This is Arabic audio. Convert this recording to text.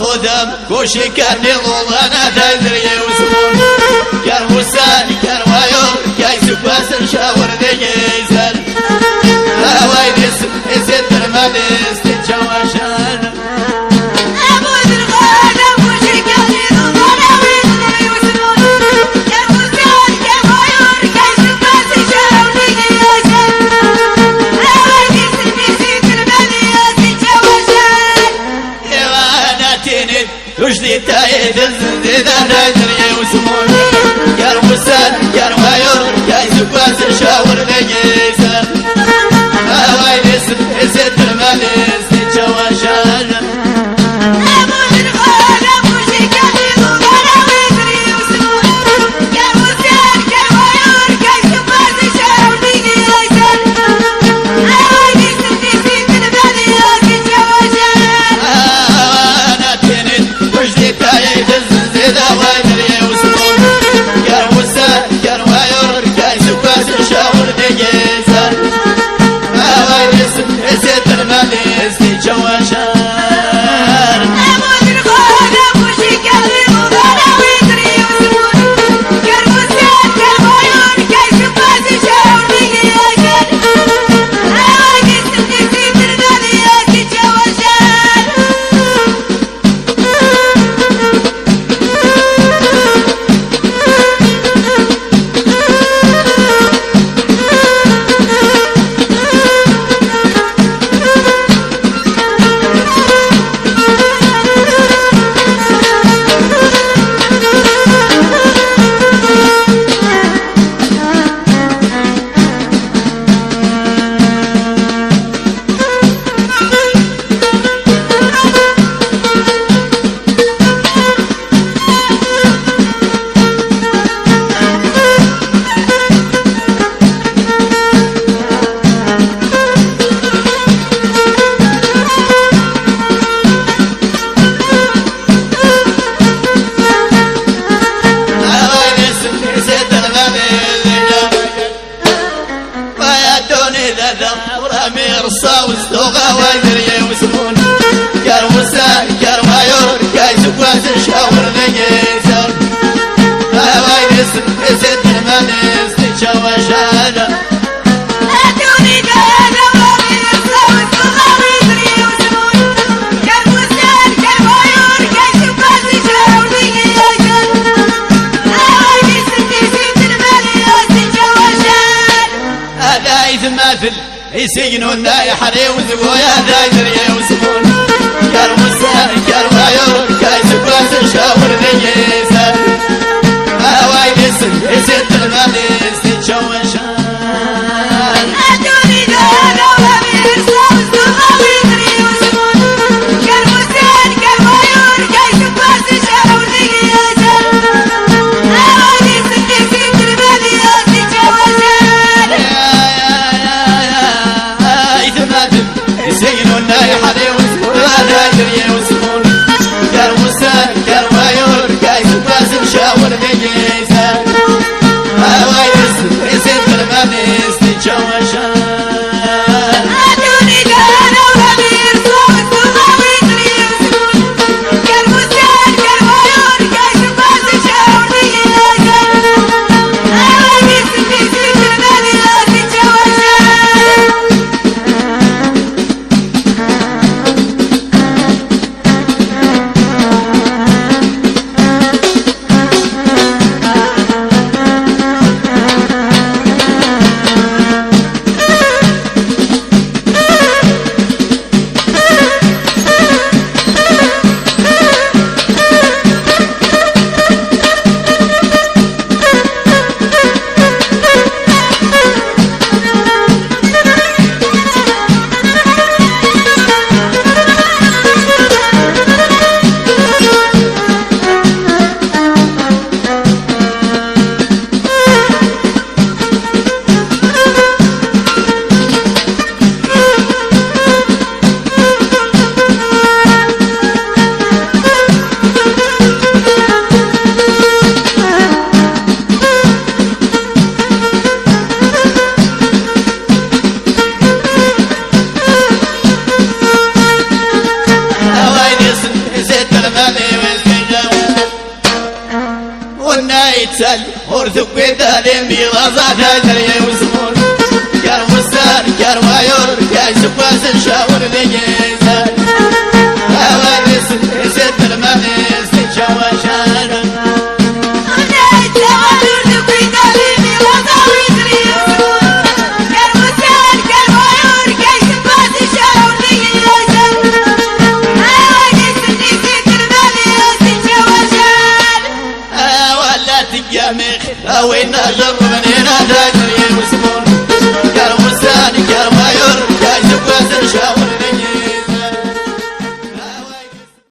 الخدم كوشي كان يضل انا تدري وسمون كان وساني كان ويور كاي سباس شاور ديزل لا وين اسد المدس تتشوشان وجدي تايد الزنزيد انا ادري وسمون يا المسان يا الويور يا سباس شاور ديزل لا وين اسد المدس تتشوشان Yes. إذا ذا ورامي رصاوس لغة ويدري وسمون قال وسان قال ويور قال سكواز الشاور نجيسر ويدس يسد المانيس تشوى شهادة أدوني قال ورامي رصاوس لغة ويدري وسمون قال وسان قال ويور قال سكواز الشاور نجيسر ويدس يسد المانيس تشوى شهادة هذا يتماثل يسجنون يحري وذبويا دايدري وسمون قال وسان قال ويور قال سكواز الشاور نجيسر ويدس يسد المانيس تشوى شهادة أدوني قال ورامي رصاوس لغة ويدري وسمون قال وسان قال ويور قال سكواز الشاور نجيسر ويدس يسد المانيس تشوى شهادة يسجنون يحري وسمون دايدري وسمون قال وسان قال ويور قال سكواز الشاور نجيسر ويدس يسد المانيس تشوى شهادة أدوني قال ورامي رصاوس لغة ويدري وسمون قال وسان قال ويور قال سكواز الشاور نجيسر ويدس يسد المانيس تشوى شهادة يتسل ورثك بذالين بغزة دايدري وسمون قال وسان قال ويور قال سكواز الشاور نجيسر ويدس يسد المانيس تشوى شهادة ولا تقامخ أو إن جر من هنا دايدري وسمون قال